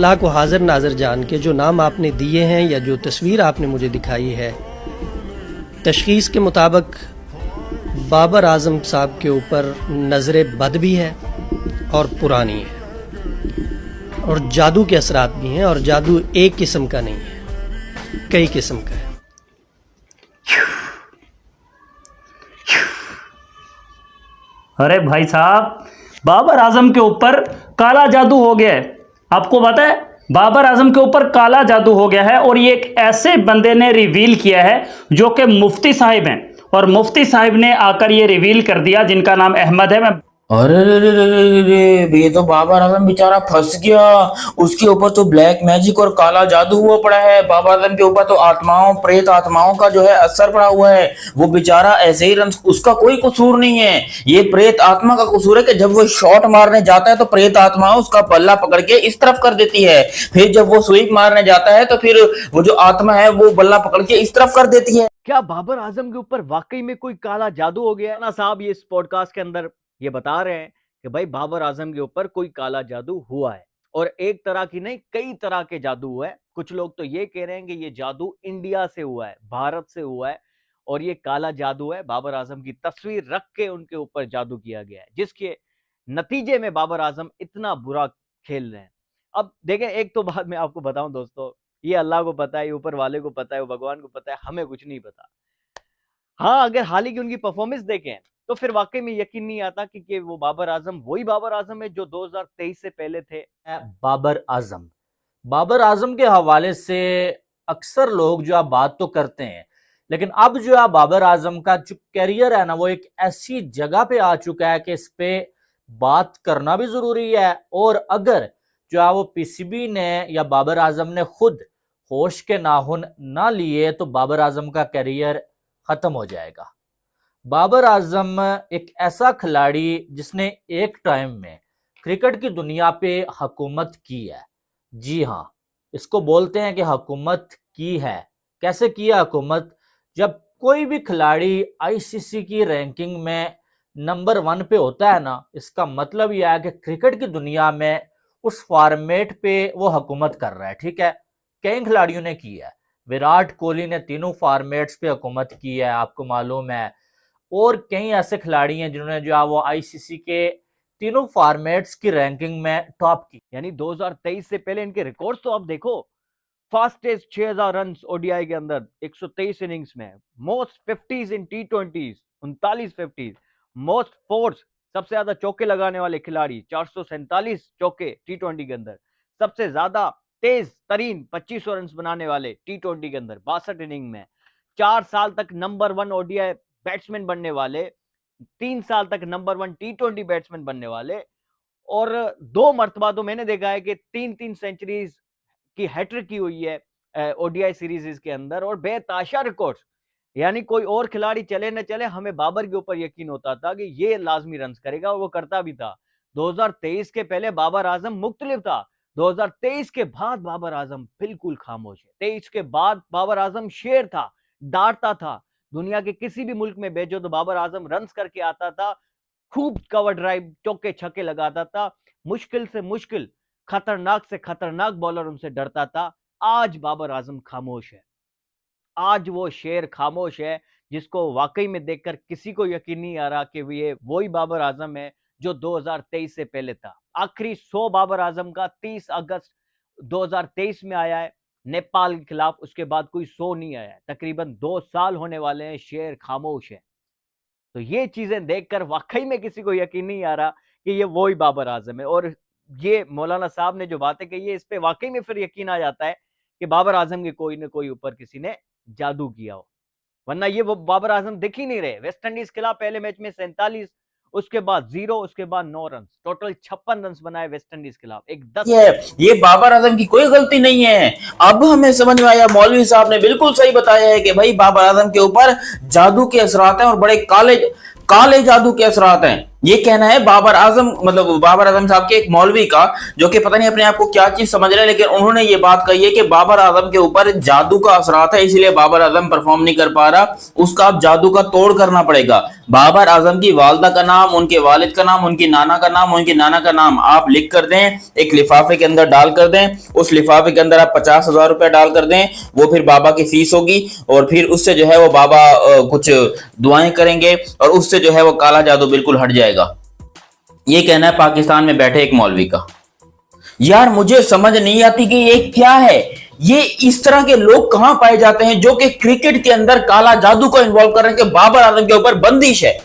अल्लाह को हाजिर नाज़र जान के जो नाम आपने दिए हैं या जो तस्वीर आपने मुझे दिखाई है, तशख़ीस के मुताबिक बाबर आज़म साहब के ऊपर नज़र बद भी है और पुरानी है और जादू के असरात भी हैं। और जादू एक किस्म का नहीं है, कई किस्म का है। अरे भाई साहब, बाबर आजम के ऊपर काला जादू हो गया है। आपको पता है, बाबर आजम के ऊपर काला जादू हो गया है और ये एक ऐसे बंदे ने रिवील किया है जो कि मुफ्ती साहिब हैं। और मुफ्ती साहिब ने आकर ये रिवील कर दिया, जिनका नाम अहमद है। मैं अरे रे रे रे रे रे, ये तो बाबर आजम बेचारा फंस गया। उसके ऊपर तो ब्लैक मैजिक और काला जादू हुआ पड़ा है। बाबर आजम के ऊपर तो आत्माओं, प्रेत आत्माओं का जो है असर पड़ा हुआ है। वो बेचारा ऐसे ही रन, उसका कोई कसूर नहीं है। ये प्रेत आत्मा का कसूर है कि जब वो शॉट मारने जाता है तो प्रेत आत्मा उसका पल्ला पकड़ के इस तरफ कर देती है। फिर जब वो स्वीप मारने जाता है तो फिर वो जो आत्मा है वो बल्ला पकड़ के इस तरफ कर देती है। क्या बाबर आजम के ऊपर वाकई में कोई काला जादू हो गया है ना साहब? ये इस पॉडकास्ट के अंदर ये बता रहे हैं कि भाई बाबर आजम के ऊपर कोई काला जादू हुआ है, और एक तरह की नहीं, कई तरह के जादू हुए हैं। कुछ लोग तो ये कह रहे हैं कि ये जादू इंडिया से हुआ है, भारत से हुआ है, और ये काला जादू है। बाबर आजम की तस्वीर रख के उनके ऊपर जादू किया गया है, जिसके नतीजे में बाबर आजम इतना बुरा खेल रहे हैं। अब देखें, एक तो बात मैं आपको बताऊं दोस्तों, ये अल्लाह को पता है, ये ऊपर वाले को पता है, वो भगवान को पता है, हमें कुछ नहीं पता। हाँ, अगर हाल ही की उनकी परफॉर्मेंस देखें तो फिर वाकई में यकीन नहीं आता कि वो बाबर आजम वही बाबर आजम है जो 2023 से पहले थे। बाबर आजम के हवाले से अक्सर लोग जो आप बात तो करते हैं, लेकिन अब जो है बाबर आजम का जो करियर है ना, वो एक ऐसी जगह पे आ चुका है कि इस पे बात करना भी जरूरी है। और अगर जो है वो पीसीबी ने या बाबर आजम ने खुद होश के नाखून ना लिए तो बाबर आजम का करियर खत्म हो जाएगा। बाबर आजम एक ऐसा खिलाड़ी जिसने एक टाइम में क्रिकेट की दुनिया पे हुकूमत की है। जी हाँ, इसको बोलते हैं कि हुकूमत की है। कैसे किया हुकूमत? जब कोई भी खिलाड़ी आईसीसी की रैंकिंग में नंबर 1 पे होता है ना, इसका मतलब यह है कि क्रिकेट की दुनिया में उस फॉर्मेट पे वो हुकूमत कर रहा है। ठीक है, कई खिलाड़ियों ने की है। विराट कोहली ने तीनों फॉर्मेट्स पे हुकूमत की है, आपको मालूम है। और कई ऐसे खिलाड़ी हैं जिन्होंने जो है वो आईसीसी के तीनों फॉर्मेट्स की रैंकिंग में टॉप की। यानी 2023 से पहले इनके रिकॉर्ड्स तो आप देखो। फास्टेस्ट 6000 रन ओडीआई के अंदर 123 इनिंग्स में, मोस्ट 50s इन टी20, 39 50s, मोस्ट फोर्स, सबसे ज्यादा चौके लगाने वाले खिलाड़ी 447 चौके टी20 के अंदर, सबसे ज्यादा तेज तरीन 2500 रन बनाने वाले टी20 के अंदर 62 इनिंग में, 4 साल तक नंबर 1 ओडीआई बैट्समैन बनने वाले, 3 साल तक नंबर 1 टी20 बैट्समैन बनने वाले, और 2 मर्तबा तो मैंने देखा है कि 3-3 सेंचुरीज की हैट्रिक की हुई है ओडीआई सीरीज के अंदर, और बेताशा रिकॉर्ड्स। यानी कोई और खिलाड़ी चले न चले, हमें बाबर के ऊपर यकीन होता था कि ये लाजमी रन करेगा, और वो करता भी था। 2023 के पहले बाबर आजम मुख्तलिफ था, 2023 के बाद बाबर आजम बिल्कुल खामोश है। 23 के बाद बाबर आजम शेर था, डांटता था, दुनिया के किसी भी मुल्क में भेजो तो बाबर आजम रन्स करके आता था, खूब कवर ड्राइव, चौके छक्के लगाता था, मुश्किल से मुश्किल, खतरनाक से खतरनाक बॉलर उनसे डरता था। आज बाबर आजम खामोश है, आज वो शेर खामोश है, जिसको वाकई में देखकर किसी को यकीन नहीं आ रहा कि ये वही बाबर आजम है जो 2023 से पहले था। आखिरी 100 बाबर आजम का 30 अगस्त 2023 में आया है नेपाल के खिलाफ, उसके बाद कोई 100 नहीं आया है। तकरीबन 2 साल होने वाले हैं, शेर खामोश है। तो ये चीजें देखकर वाकई में किसी को यकीन नहीं आ रहा कि ये वही बाबर आजम है। और ये मौलाना साहब ने जो बातें कही है, इस पे वाकई में फिर यकीन आ जाता है कि बाबर आजम के कोई न कोई ऊपर किसी ने जादू किया हो, वरना ये वो बाबर आजम दिख ही नहीं रहे। वेस्ट इंडीज खिलाफ पहले मैच में 47, उसके बाद 0, उसके बाद 9 रन, टोटल 56 रन बनाए वेस्ट इंडीज खिलाफ, एक 10। ये बाबर आजम की कोई गलती नहीं है। अब हमें समझ में आया, मौलवी साहब ने बिल्कुल सही बताया है कि भाई बाबर आजम के ऊपर जादू के असरात हैं और बड़े काले काले जादू के असरात हैं। ये कहना है बाबर आजम, मतलब बाबर आजम साहब के एक मौलवी का, जो कि पता नहीं अपने आप को क्या चीज समझ रहे हैं, लेकिन उन्होंने ये बात कही है कि बाबर आजम के ऊपर जादू का असरात है, इसलिए बाबर आजम परफॉर्म नहीं कर पा रहा, उसका अब जादू का तोड़ करना पड़ेगा। बाबर आजम की वालदा का नाम, उनके वालिद का नाम, उनकी नाना का नाम, उनकी नाना का नाम आप लिख कर दें, एक लिफाफे के अंदर डाल कर दें, उस लिफाफे के अंदर आप 50,000 रुपए डाल कर दें, वो फिर बाबा की फीस होगी, और फिर उससे जो है वो बाबा कुछ दुआएं करेंगे और उससे जो है वो काला जादू बिल्कुल हट जाएगा। ये कहना है पाकिस्तान में बैठे एक मौलवी का। यार मुझे समझ नहीं आती कि ये क्या है, ये इस तरह के लोग कहां पाए जाते हैं जो कि क्रिकेट के अंदर काला जादू को इन्वॉल्व कर रहे हैं कि बाबर आजम के ऊपर बंदिश है,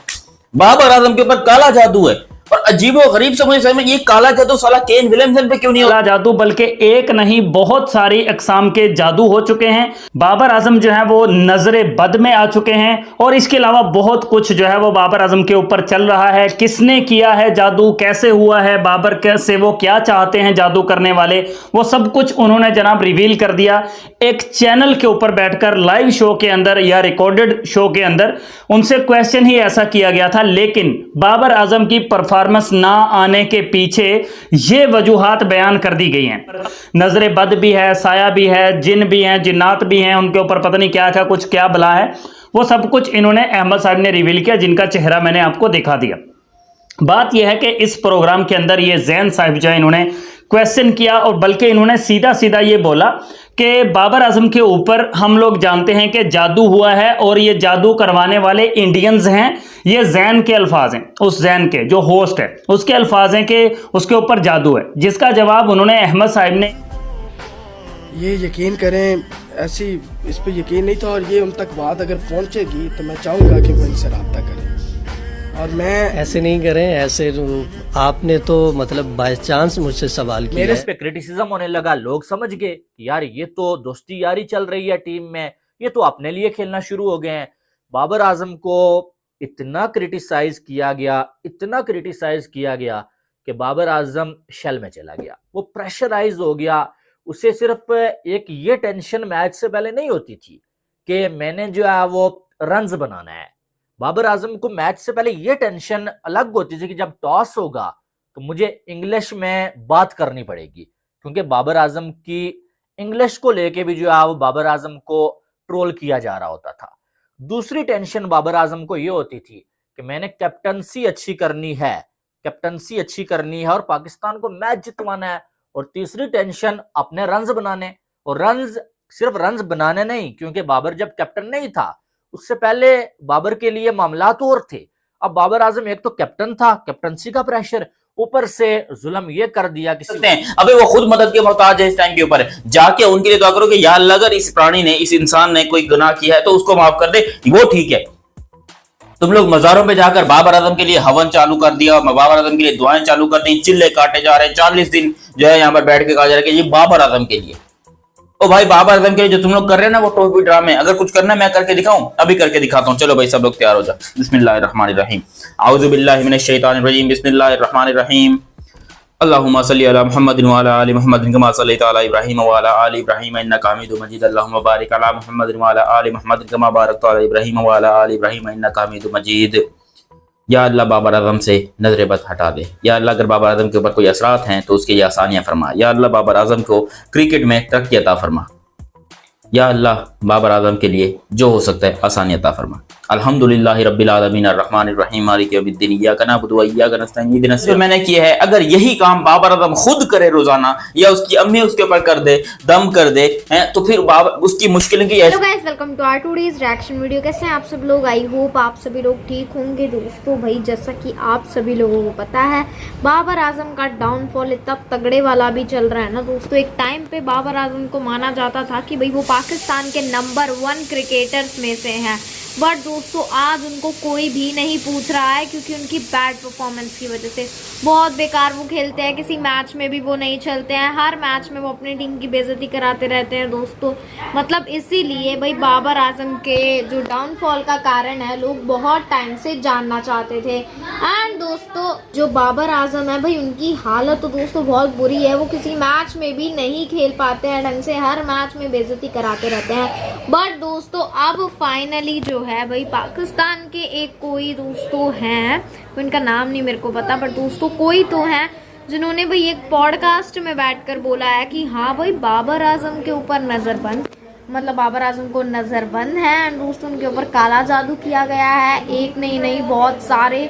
बाबर आजम के ऊपर काला जादू है। और अजीबो गरीब से मुझे समझ में, ये काला जादू साला केन विलियमसन पे क्यों नहीं काला जादू बल्कि एक नहीं बहुत सारी अकसाम के जादू हो चुके हैं। बाबर आजम जो है वो नजरे बद में आ चुके हैं, और इसके अलावा बहुत कुछ जो है वो बाबर आजम के ऊपर चल रहा है। किसने किया है जादू, कैसे हुआ है, बाबर कैसे, वो क्या चाहते हैं जादू करने वाले, वो सब कुछ उन्होंने जनाब रिवील कर दिया एक चैनल के ऊपर बैठकर, लाइव शो के अंदर या रिकॉर्डेड शो के अंदर। उनसे क्वेश्चन ही ऐसा किया गया था, लेकिन बाबर आजम की परफॉर्मेंस ना आने के पीछे ये वजूहात बयान कर दी गई हैं। नजरे बद भी है, साया भी है, जिन भी हैं, जिन्नात भी हैं, उनके ऊपर पता नहीं क्या क्या कुछ क्या बला है, वो सब कुछ इन्होंने अहमद साहब ने रिवील किया, जिनका चेहरा मैंने आपको दिखा दिया। बात यह है कि इस प्रोग्राम के अंदर ये जैन साहिब जो है इन्होंने क्वेश्चन किया, और बल्कि इन्होंने सीधा सीधा ये बोला कि बाबर आजम के ऊपर हम लोग जानते हैं कि जादू हुआ है, और ये जादू करवाने वाले इंडियंस हैं। ये जैन के अल्फाज हैं, उस जैन के जो होस्ट है उसके अल्फाज हैं कि उसके ऊपर जादू है। जिसका जवाब उन्होंने अहमद साहब ने, ये यकीन करें ऐसी इस पे यकीन नहीं था, और ये उन तक बात अगर पहुंचेगी तो मैं चाहूँगा कि वो इनसे रब्ता करें। और मैं ऐसे नहीं करें, ऐसे आपने तो मतलब बाय चांस मुझसे सवाल किया इस पे क्रिटिसिज्म होने लगा, लोग समझ गए कि यार ये तो दोस्ती यारी चल रही है टीम में, ये तो अपने लिए खेलना शुरू हो गए हैं। बाबर आजम को इतना क्रिटिसाइज किया गया, इतना क्रिटिसाइज किया गया कि बाबर आजम शेल में चला गया, वो प्रेशराइज हो गया। उसे सिर्फ एक ये टेंशन मैच से पहले नहीं होती थी कि मैंने जो है वो रन्स बनाना है। बाबर आजम को मैच से पहले ये टेंशन अलग होती थी कि जब टॉस होगा तो मुझे इंग्लिश में बात करनी पड़ेगी, क्योंकि बाबर आजम की इंग्लिश को लेके भी जो है वो बाबर आजम को ट्रोल किया जा रहा होता था। दूसरी टेंशन बाबर आजम को ये होती थी कि मैंने कैप्टनसी अच्छी करनी है, कैप्टनसी अच्छी करनी है और पाकिस्तान को मैच जितवाना है। और तीसरी टेंशन अपने रन्स बनाने, और रन्स सिर्फ रन्स बनाने नहीं, क्योंकि बाबर जब कैप्टन नहीं था उससे पहले बाबर के लिए मामलात और थे। अब बाबर आजम एक तो कैप्टन था, कैप्टनसी का प्रेशर, ऊपर से जुल्म ये कर दिया किसी ने। अबे वो खुद मदद के मोहताज है इस टाइम के ऊपर, जाके उनके लिए दुआ करो कि या अल्लाह अगर इस प्राणी ने, इस इंसान ने कोई गुनाह किया है तो उसको माफ कर दे, वो ठीक है। तुम लोग मजारों पे जाकर बाबर आजम के लिए हवन चालू कर दिया, बाबर आजम के लिए दुआएं चालू कर दी, चिल्ले काटे जा रहे हैं, 40 दिन जो है यहाँ पर बैठ के कहा जा रहा है कि ये बाबर आजम के लिए। ओ भाई बाबर आजम के लिए जो तुम लोग कर रहे हैं ना वो टोपी ड्रामे, अगर कुछ करना है मैं करके दिखाऊं, अभी करके दिखाता हूं। चलो भाई सब लोग तैयार हो जाओ। बिस्मिल्लाहिर्रहमानिर्रहीम, औज़ु बिल्लाहि मिनश शैतानिर रजीम, बिस्मिल्लाहिर्रहमानिर्रहीम। अल्लाहुम्मा सल्ली अला मुहम्मदिन व अला आलि मुहम्मदिन कमा सल्लैता अला इब्राहीम व अला आलि इब्राहीम इन्नका हमीदुम मजीद। अल्लाहुम्मा बारिक अला मुहम्मदिन व अला आलि मुहम्मदिन कमा बारकता अला इब्राहीम व अला आलि इब्राहीम इन्नका हमीदुम मजीद। या अल्लाह बाबर आजम से नजर बद हटा दे। या अल्लाह अगर बाबर आजम के ऊपर कोई असरात हैं तो उसके लिए आसानियां फरमा। या अल्लाह बाबर आजम को क्रिकेट में तरक्की अता फरमा। या अल्लाह बाबर आजम के लिए जो हो सकता है आसानी अता फरमा। अल्हम्दुलिल्लाहि रब्बिल आलमीन अर्रहमानिर रहीम मालिकि यौमिद्दीन इय्याका नअबुदु व इय्याका नस्तईन इहदिना जो मैंने किया है, अगर यही काम बाबर आजम खुद करे रोजाना, या उसकी अम्मी उसके ऊपर कर दे, दम कर दे, तो फिर बाबर उसकी मुश्किलें की। Hello guys, welcome to our today's reaction video. कैसे हैं आप सब लोग? आई होप आप सभी लोग ठीक होंगे। दोस्तों भाई जैसा कि आप सभी लोगों को पता है, बाबर आजम का डाउनफॉल इतना तगड़े वाला भी चल रहा है ना दोस्तों। एक टाइम पे बाबर आजम को माना जाता था कि भाई वो पाकिस्तान के नंबर 1 क्रिकेटर्स में से हैं, बट दोस्तों आज उनको कोई भी नहीं पूछ रहा है, क्योंकि उनकी बैड परफॉर्मेंस की वजह से बहुत बेकार वो खेलते हैं। किसी मैच में भी वो नहीं चलते हैं, हर मैच में वो अपनी टीम की बेइज्जती कराते रहते हैं दोस्तों। मतलब इसीलिए भाई बाबर आजम के जो डाउनफॉल का कारण है लोग बहुत टाइम से जानना चाहते थे। एंड दोस्तों जो बाबर आजम है भाई उनकी हालत तो दोस्तों बहुत बुरी है। वो किसी मैच में भी नहीं खेल पाते हैं ढंग से, हर मैच में बेइज्जती कराते रहते हैं। बट दोस्तों अब फाइनली जो है भाई पाकिस्तान के एक कोई दोस्तों हैं, उनका नाम नहीं मेरे को पता, पर दोस्तों कोई तो हैं जिन्होंने भाई एक पॉडकास्ट में बैठकर बोला है कि हाँ भाई बाबर आजम के ऊपर नज़रबंद, मतलब बाबर आजम को नज़रबंद है एंड दोस्तों उनके ऊपर काला जादू किया गया है। एक नहीं बहुत सारे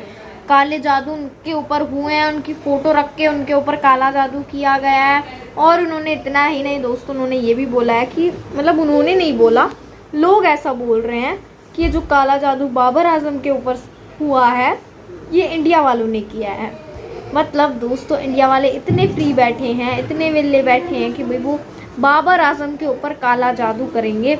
काले जादू उनके ऊपर हुए हैं, उनकी फ़ोटो रख के उनके ऊपर काला जादू किया गया है। और उन्होंने इतना ही नहीं दोस्तों, उन्होंने ये भी बोला है कि मतलब उन्होंने नहीं बोला, लोग ऐसा बोल रहे हैं कि ये जो काला जादू बाबर आजम के ऊपर हुआ है ये इंडिया वालों ने किया है। मतलब दोस्तों इंडिया वाले इतने फ्री बैठे हैं, इतने विल्ले बैठे हैं कि भाई वो बाबर आजम के ऊपर काला जादू करेंगे,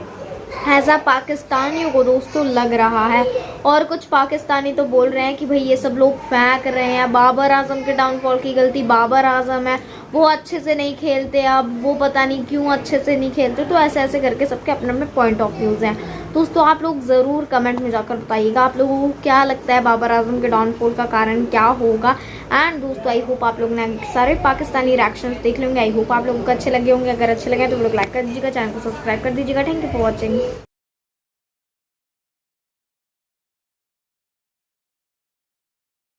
ऐसा पाकिस्तानियों को दोस्तों लग रहा है। और कुछ पाकिस्तानी तो बोल रहे हैं कि भाई ये सब लोग फेंक रहे हैं, बाबर आजम के डाउनफॉल की गलती बाबर आजम है, वो अच्छे से नहीं खेलते, अब वो पता नहीं क्यों अच्छे से नहीं खेलते। तो ऐसे ऐसे करके सबके अपने अपने पॉइंट ऑफ व्यूज़ हैं। दोस्तों आप लोग ज़रूर कमेंट में जाकर बताइएगा आप लोगों को क्या लगता है बाबर आजम के डाउनफॉल का कारण क्या होगा। एंड दोस्तों आई होप आप लोगों ने सारे पाकिस्तानी रिएक्शंस देख लेंगे। आई होप आप लोगों को अच्छे लगे होंगे। अगर अच्छे लगे तो लोग लाइक कर दीजिएगा, चैनल को सब्सक्राइब कर दीजिएगा। Thank you for watching.